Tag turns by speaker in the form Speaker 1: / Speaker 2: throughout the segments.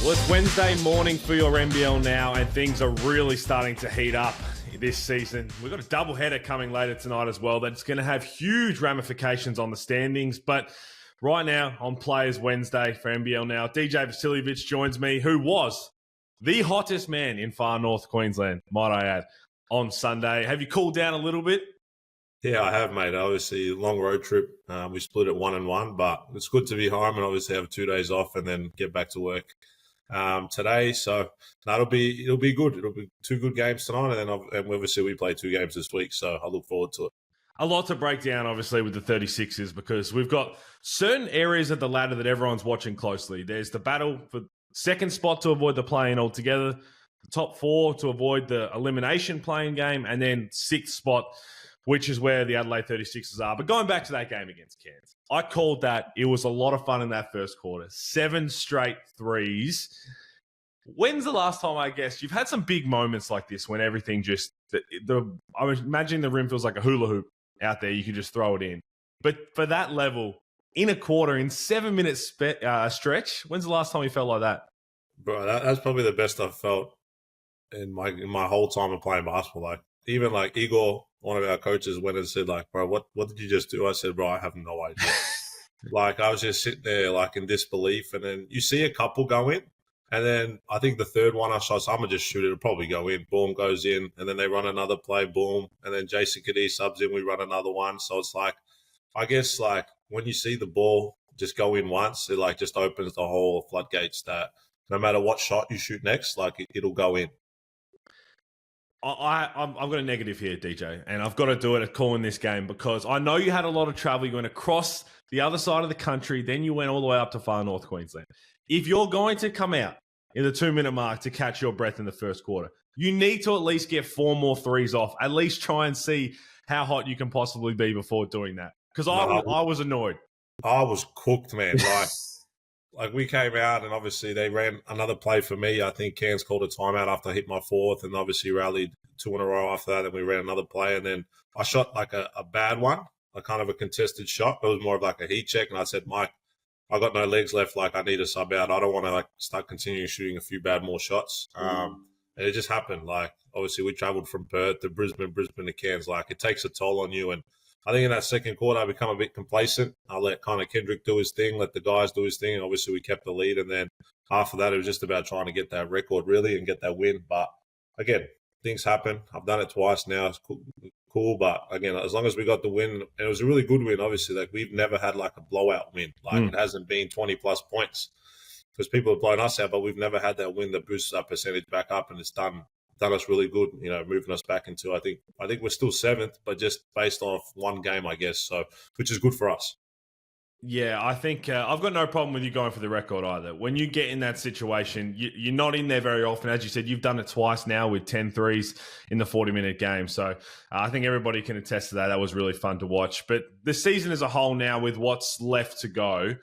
Speaker 1: Well, it's Wednesday morning for your NBL Now, and things are really starting to heat up this season. We've got a doubleheader coming later tonight as well that's going to have huge ramifications on the standings. But right now, on Players Wednesday for NBL Now, DJ Vasiljevic joins me, who was the hottest man in far north Queensland, might I add, on Sunday. Have you cooled down a little bit?
Speaker 2: Yeah, I have, mate. Obviously, long road trip. We split it 1-1, but it's good to be home and obviously have 2 days off and then get back to work today. So it'll be good. It'll be 2 good games tonight, and obviously we play 2 games this week. So I look forward to it.
Speaker 1: A lot to break down, obviously, with the 36ers because we've got certain areas of the ladder that everyone's watching closely. There's the battle for second spot to avoid the play-in altogether, the top 4 to avoid the elimination play-in game, and then 6th spot, which is where the Adelaide 36ers are. But going back to that game against Cairns, I called that. It was a lot of fun in that first quarter. 7 straight threes. When's the last time, I guess, you've had some big moments like this when everything just... I was imagining the rim feels like a hula hoop out there. You can just throw it in. But for that level, in a quarter, in 7-minute stretch, when's the last time you felt like that?
Speaker 2: Bro, that's probably the best I've felt in my whole time of playing basketball. Like, even like Igor, one of our coaches, went and said, like, bro, what did you just do? I said, bro, I have no idea. Like, I was just sitting there, like, in disbelief. And then you see a couple go in. And then I think the third one I shot, so I'm going to just shoot it. It'll probably go in. Boom, goes in. And then they run another play, boom. And then Jason Kadee subs in. We run another one. So it's like, I guess, like, when you see the ball just go in once, it, like, just opens the whole floodgates that no matter what shot you shoot next, like, it'll go in.
Speaker 1: I've got a negative here, DJ, and I've got to do it at calling this game because I know you had a lot of travel. You went across the other side of the country, then you went all the way up to far north Queensland. If you're going to come out in the 2-minute mark to catch your breath in the first quarter, you need to at least get 4 more threes off. At least try and see how hot you can possibly be before doing that. Because I was annoyed. I
Speaker 2: was cooked, man. Like we came out and obviously they ran another play for me. I think Cairns called a timeout after I hit my 4th and obviously rallied 2 in a row after that. And we ran another play and then I shot like a bad one, a kind of a contested shot. It was more of like a heat check. And I said, Mike, I got no legs left. Like I need a sub out. I don't want to like start continuing shooting a few bad more shots. And it just happened. Like obviously we traveled from Perth to Brisbane to Cairns. Like it takes a toll on you. And I think in that second quarter, I become a bit complacent. I let kind of Kendrick do his thing, let the guys do his thing. And obviously, we kept the lead. And then after that, it was just about trying to get that record, really, and get that win. But again, things happen. I've done it twice now. It's cool. But again, as long as we got the win, and it was a really good win, obviously. Like, we've never had like a blowout win. Like, it hasn't been 20-plus points because people have blown us out, but we've never had that win that boosts our percentage back up, and it's done us really good, you know, moving us back into, I think we're still 7th, but just based off one game, I guess, so which is good for us.
Speaker 1: Yeah, I think I've got no problem with you going for the record either. When you get in that situation, you're not in there very often. As you said, you've done it twice now with 10 threes in the 40-minute game. So I think everybody can attest to that. That was really fun to watch. But the season as a whole now, with what's left to go,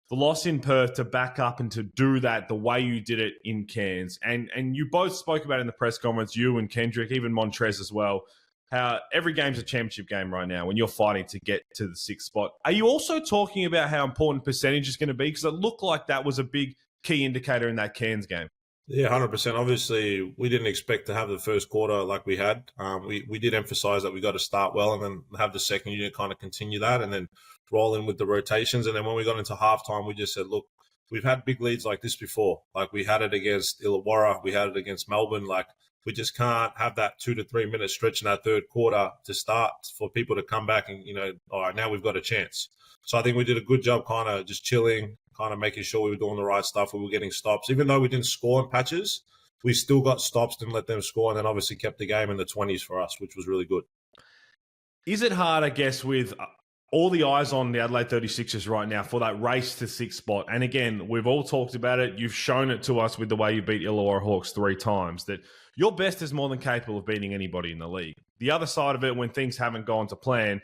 Speaker 1: the loss in Perth to back up and to do that the way you did it in Cairns. And you both spoke about it in the press conference, you and Kendrick, even Montrez as well, how every game's a championship game right now when you're fighting to get to the 6th spot. Are you also talking about how important percentage is going to be? Because it looked like that was a big key indicator in that Cairns game.
Speaker 2: Yeah, 100%. Obviously, we didn't expect to have the first quarter like we had. We did emphasize that we got to start well and then have the second unit kind of continue that and then roll in with the rotations. And then when we got into halftime, we just said, look, we've had big leads like this before. Like we had it against Illawarra, we had it against Melbourne. Like we just can't have that 2 to 3 minute stretch in that third quarter to start for people to come back and, you know, all right, now we've got a chance. So I think we did a good job kind of just chilling, kind of making sure we were doing the right stuff. We were getting stops. Even though we didn't score in patches, we still got stops, didn't let them score, and then obviously kept the game in the 20s for us, which was really good.
Speaker 1: Is it hard, I guess, with all the eyes on the Adelaide 36ers right now for that race to 6th spot? And again, we've all talked about it. You've shown it to us with the way you beat Illawarra Hawks 3 times, that your best is more than capable of beating anybody in the league. The other side of it, when things haven't gone to plan,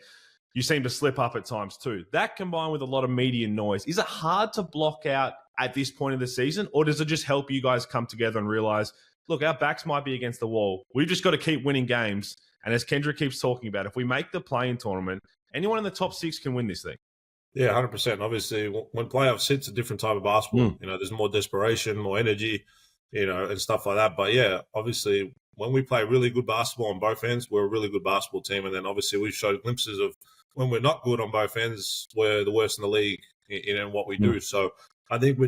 Speaker 1: you seem to slip up at times too. That combined with a lot of media noise, is it hard to block out at this point of the season? Or does it just help you guys come together and realize, look, our backs might be against the wall. We've just got to keep winning games. And as Kendrick keeps talking about, if we make the play-in tournament, anyone in the top 6 can win this thing.
Speaker 2: Yeah, 100%. Obviously, when playoffs hits, a different type of basketball.
Speaker 1: Mm.
Speaker 2: There's more desperation, more energy, and stuff like that. But yeah, obviously, when we play really good basketball on both ends, we're a really good basketball team. And then obviously, we've showed glimpses of when we're not good on both ends, we're the worst in the league in what we
Speaker 1: Mm.
Speaker 2: do. So I think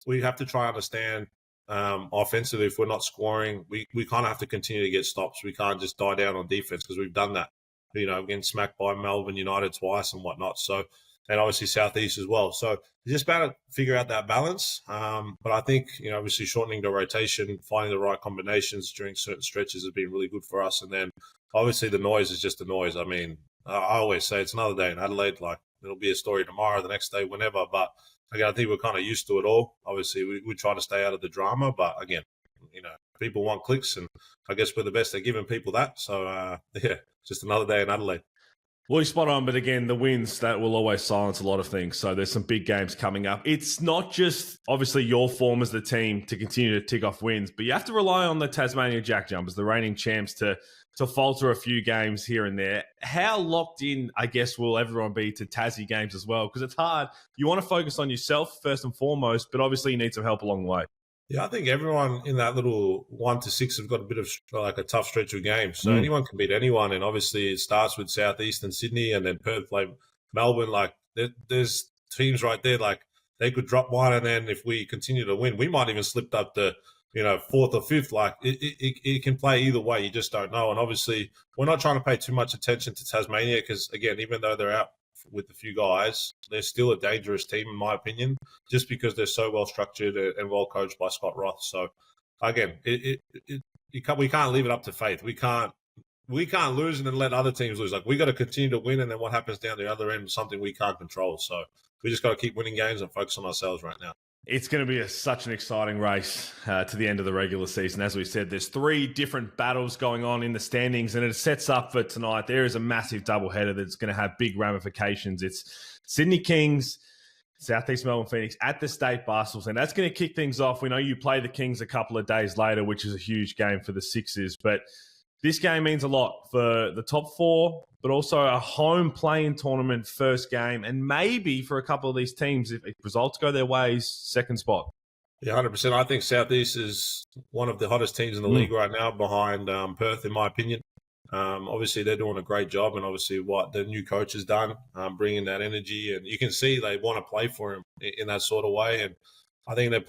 Speaker 2: we have to try and understand offensively, if we're not scoring, we kind of have to continue to get stops. We can't just die down on defense because we've done that, getting smacked by Melbourne United twice and whatnot. So, and obviously South East as well. So it's just about to figure out that balance. But I think, obviously shortening the rotation, finding the right combinations during certain stretches has been really good for us. And then obviously the noise is just the noise. I mean, I always say it's another day in Adelaide. Like, it'll be a story tomorrow, the next day, whenever. But again, I think we're kind of used to it all. Obviously, we try to stay out of the drama. But again, people want clicks. And I guess we're the best at giving people that. So, yeah, just another day in Adelaide.
Speaker 1: Well, you're spot on, but again, the wins, that will always silence a lot of things. So there's some big games coming up. It's not just, obviously, your form as the team to continue to tick off wins, but you have to rely on the Tasmania Jack Jumpers, the reigning champs, to falter a few games here and there. How locked in, I guess, will everyone be to Tassie games as well? Because it's hard. You want to focus on yourself first and foremost, but obviously you need some help along the way.
Speaker 2: Yeah, I think everyone in that little 1 to 6 have got a bit of like a tough stretch of games. So anyone can beat anyone. And obviously it starts with South East and Sydney, and then Perth play Melbourne. Like there's teams right there, like they could drop one. And then if we continue to win, we might even slip up to, fourth or fifth. Like it can play either way. You just don't know. And obviously we're not trying to pay too much attention to Tasmania because, again, even though they're out with a few guys, they're still a dangerous team, in my opinion, just because they're so well structured and well coached by Scott Roth. So, again, we can't leave it up to faith. We can't lose and then let other teams lose. Like, we got to continue to win, and then what happens down the other end is something we can't control. So, we just got to keep winning games and focus on ourselves right now.
Speaker 1: It's going to be such an exciting race to the end of the regular season. As we said, there's 3 different battles going on in the standings, and it sets up for tonight. There is a massive doubleheader that's going to have big ramifications. It's Sydney Kings, South East Melbourne Phoenix at the State Basketball, and that's going to kick things off. We know you play the Kings a couple of days later, which is a huge game for the Sixers, but this game means a lot for the top 4, but also a home play-in tournament first game, and maybe for a couple of these teams, if results go their ways, second spot.
Speaker 2: Yeah, 100%. I think Southeast is one of the hottest teams in the league right now, behind Perth, in my opinion. Obviously, they're doing a great job, and obviously what the new coach has done, bringing that energy, and you can see they want to play for him in that sort of way. And I think they're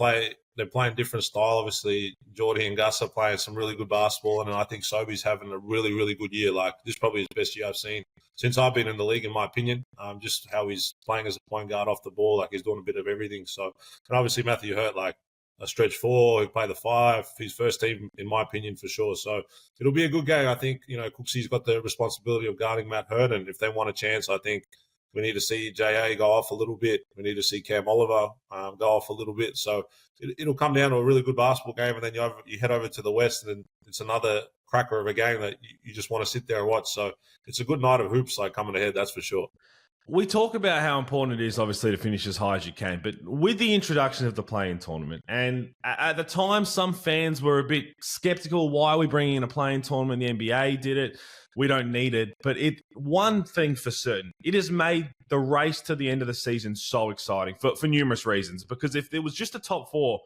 Speaker 2: playing different style. Obviously, Geordie and Gus are playing some really good basketball, and I think Sobi's having a really, really good year. Like, this is probably his best year I've seen since I've been in the league, in my opinion. Just how he's playing as a point guard off the ball, like he's doing a bit of everything. So, and obviously Matthew Hurt, like a stretch 4, he played the 5, his first team, in my opinion, for sure. So it'll be a good game. I think, Cooksy's got the responsibility of guarding Matt Hurt, and if they want a chance, I think we need to see JA go off a little bit. We need to see Cam Oliver go off a little bit. So it'll come down to a really good basketball game, and then you head over to the West, and it's another cracker of a game that you just want to sit there and watch. So it's a good night of hoops coming ahead, that's for sure.
Speaker 1: We talk about how important it is, obviously, to finish as high as you can, but with the introduction of the play-in tournament, and at the time, some fans were a bit skeptical. Why are we bringing in a play-in tournament? The NBA did it. We don't need it. But one thing for certain, it has made the race to the end of the season so exciting for numerous reasons. Because if there was just a top 4,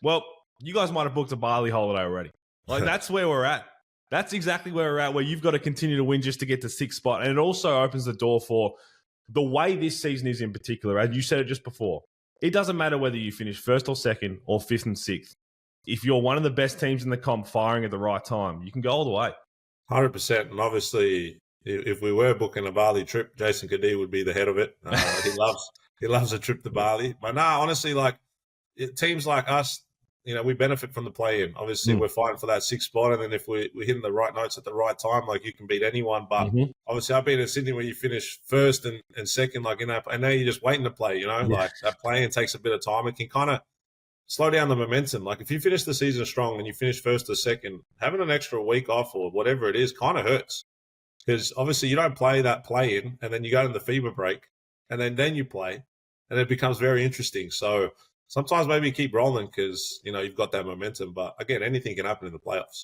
Speaker 1: well, you guys might have booked a Bali holiday already. Like, that's where we're at. That's exactly where we're at, where you've got to continue to win just to get to 6th spot. And it also opens the door for the way this season is in particular. As you said it just before, it doesn't matter whether you finish 1st or 2nd or 5th and 6th. If you're one of the best teams in the comp firing at the right time, you can go all the way.
Speaker 2: 100%. And obviously, if we were booking a Bali trip, Jason Kadee would be the head of it. He loves a trip to Bali. But honestly, teams like us, we benefit from the play-in. Obviously, we're fighting for that 6th spot, and then if we're hitting the right notes at the right time, like, you can beat anyone. But obviously, I've been in Sydney where you finish 1st and 2nd, like in that, and now you're just waiting to play. Like, that play-in takes a bit of time. It can kind of slow down the momentum. Like, if you finish the season strong and you finish 1st or 2nd, having an extra week off or whatever it is kind of hurts, because obviously you don't play that play-in, and then you go to the FIBA break, and then you play, and it becomes very interesting. So sometimes maybe keep rolling because, you've got that momentum. But again, anything can happen in the playoffs.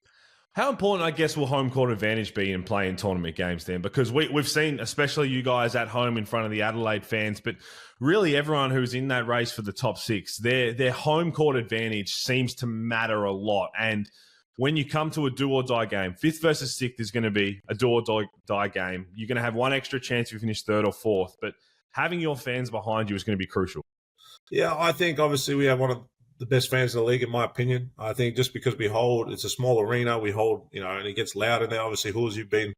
Speaker 1: How important, I guess, will home court advantage be in playing tournament games then? Because we've seen, especially you guys at home in front of the Adelaide fans, but really everyone who's in that race for the top six, their home court advantage seems to matter a lot. And when you come to a do-or-die game, fifth versus sixth is going to be a do-or-die game. You're going to have one extra chance if you finish third or fourth, but having your fans behind you is going to be crucial.
Speaker 2: Yeah, I think obviously we have one of the best fans in the league, in my opinion. I think just because it's a small arena, we hold, and it gets loud in there. Obviously, Hoos, you've been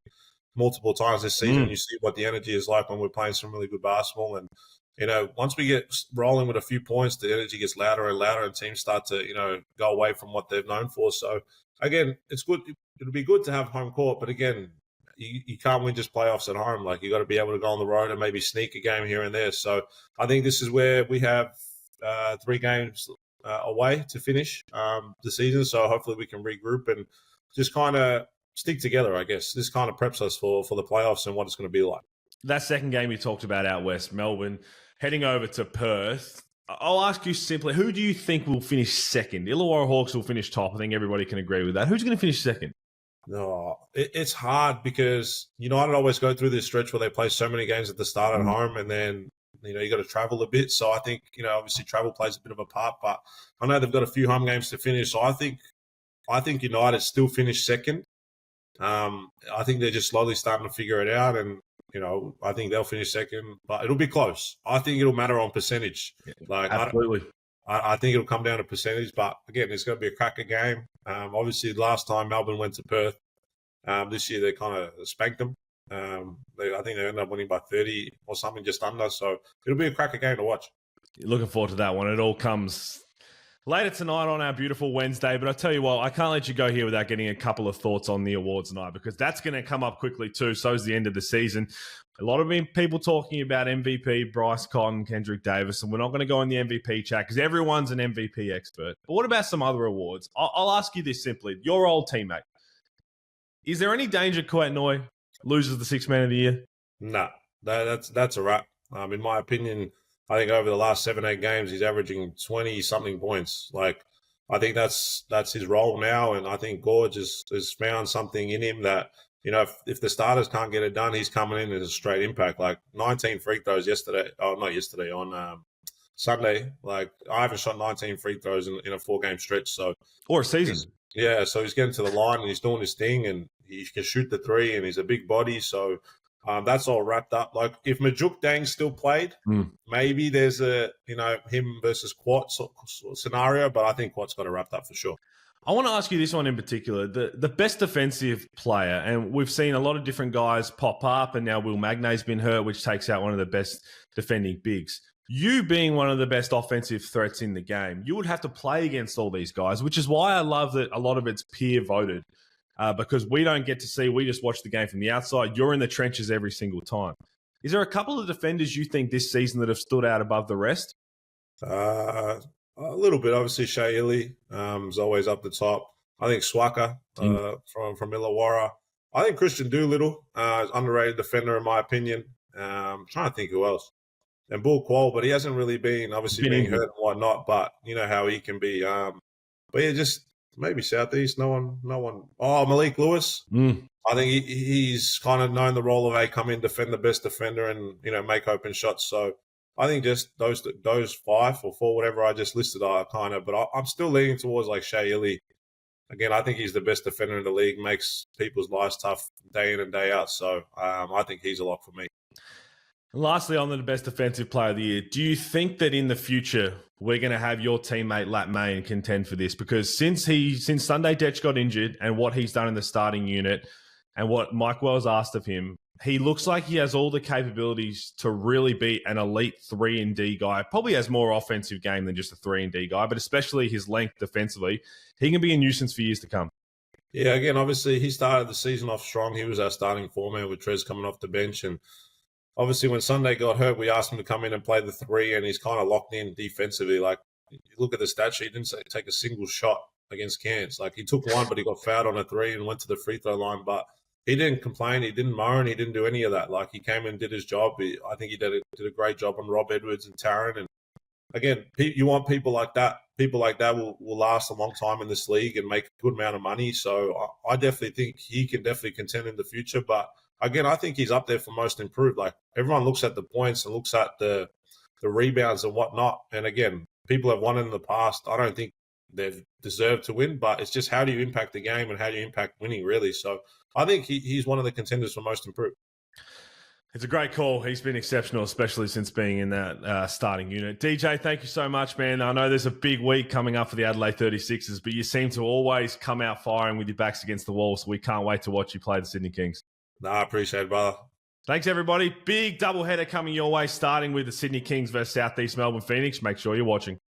Speaker 2: multiple times this season. You see what the energy is like when we're playing some really good basketball. And, once we get rolling with a few points, the energy gets louder and louder and teams start to, go away from what they're known for. So, again, it's good. It'll be good to have home court. But, again, you can't win just playoffs at home. Like, you got to be able to go on the road and maybe sneak a game here and there. So, I think this is where we have 3 games away to finish the season. So hopefully we can regroup and just kind of stick together, I guess. This kind of preps us for the playoffs and what it's going to be like.
Speaker 1: That second game you talked about out west, Melbourne, heading over to Perth. I'll ask you simply, who do you think will finish second? Illawarra Hawks will finish top. I think everybody can agree with that. Who's going to finish second?
Speaker 2: No, it's hard because United always go through this stretch where they play so many games at the start at home and then you got to travel a bit. So I think, obviously travel plays a bit of a part, but I know they've got a few home games to finish. So I think United still finish second. I think they're just slowly starting to figure it out. And, I think they'll finish second, but it'll be close. I think it'll matter on percentage. Like,
Speaker 1: absolutely.
Speaker 2: I think it'll come down to percentage, but again, it's going to be a cracker game. Obviously last time Melbourne went to Perth, this year they kind of spanked them. I think they ended up winning by 30 or something, just under. So it'll be a cracker game to watch.
Speaker 1: Looking forward to that one. It all comes later tonight on our beautiful Wednesday. But I tell you what, I can't let you go here without getting a couple of thoughts on the awards night, because that's going to come up quickly too. So is the end of the season. A lot of people talking about MVP, Bryce Cotton, Kendrick Davis, and we're not going to go in the MVP chat because everyone's an MVP expert. But what about some other awards? I'll ask you this simply. Your old teammate. Is there any danger Kouat Noi loses the Sixth Man of the Year?
Speaker 2: No, that's a wrap. In my opinion, I think over the last 7-8 games, he's averaging 20-something points. Like, I think that's his role now, and I think Gorge has found something in him that, if the starters can't get it done, he's coming in as a straight impact. Like 19 free throws on Sunday. Like, I haven't shot 19 free throws in a 4-game stretch.
Speaker 1: Or a season.
Speaker 2: So he's getting to the line and he's doing his thing, and he can shoot the 3, and he's a big body. So that's all wrapped up. Like, if Majuk Dang still played, maybe there's a him versus Quat scenario, but I think Quat's got it wrapped up for sure.
Speaker 1: I want to ask you this one in particular. The best defensive player, and we've seen a lot of different guys pop up, and now Will Magnay's been hurt, which takes out one of the best defending bigs. You being one of the best offensive threats in the game, you would have to play against all these guys, which is why I love that a lot of it's peer voted, because we don't get to see, we just watch the game from the outside. You're in the trenches every single time. Is there a couple of defenders you think this season that have stood out above the rest?
Speaker 2: A little bit. Obviously, Shea Illy is always up the top. I think Swaka from Illawarra. I think Christian Doolittle is underrated defender in my opinion. I'm trying to think who else. And Bull Qual, but he hasn't really been being hurt and whatnot. But you know how he can be. But yeah, just maybe Southeast. No one. Oh, Malik Lewis. I think he's kind of known the role of come in, defend the best defender, and make open shots. So I think just those 5 or 4, whatever I just listed, are kind of. But I'm still leaning towards like Shea Illy. Again, I think he's the best defender in the league. Makes people's lives tough day in and day out. So I think he's a lock for me.
Speaker 1: Lastly, on the best defensive player of the year, do you think that in the future we're going to have your teammate Lat Main contend for this? Because since Sunday Detch got injured and what he's done in the starting unit and what Mike Wells asked of him, he looks like he has all the capabilities to really be an elite 3-and-D guy. Probably has more offensive game than just a 3-and-D guy, but especially his length defensively, he can be a nuisance for years to come.
Speaker 2: Yeah, again, obviously he started the season off strong. He was our starting foreman with Trez coming off the bench, and obviously, when Sunday got hurt, we asked him to come in and play the 3, and he's kind of locked in defensively. Like, you look at the stat sheet, he didn't take a single shot against Cairns. Like, he took one, but he got fouled on a 3 and went to the free throw line. But he didn't complain. He didn't moan. He didn't do any of that. Like, he came and did his job. I think he did a great job on Rob Edwards and Taryn. And, again, you want people like that people like that will last a long time in this league and make a good amount of money. So I definitely think he can definitely contend in the future. But again, I think he's up there for most improved. Like, everyone looks at the points and looks at the rebounds and whatnot. And again, people have won in the past. I don't think they've deserved to win, but it's just how do you impact the game and how do you impact winning, really. So I think he's one of the contenders for most improved.
Speaker 1: It's a great call. He's been exceptional, especially since being in that starting unit. DJ, thank you so much, man. I know there's a big week coming up for the Adelaide 36ers, but you seem to always come out firing with your backs against the wall, so we can't wait to watch you play the Sydney Kings.
Speaker 2: No, I appreciate it, brother.
Speaker 1: Thanks, everybody. Big doubleheader coming your way, starting with the Sydney Kings versus South East Melbourne Phoenix. Make sure you're watching.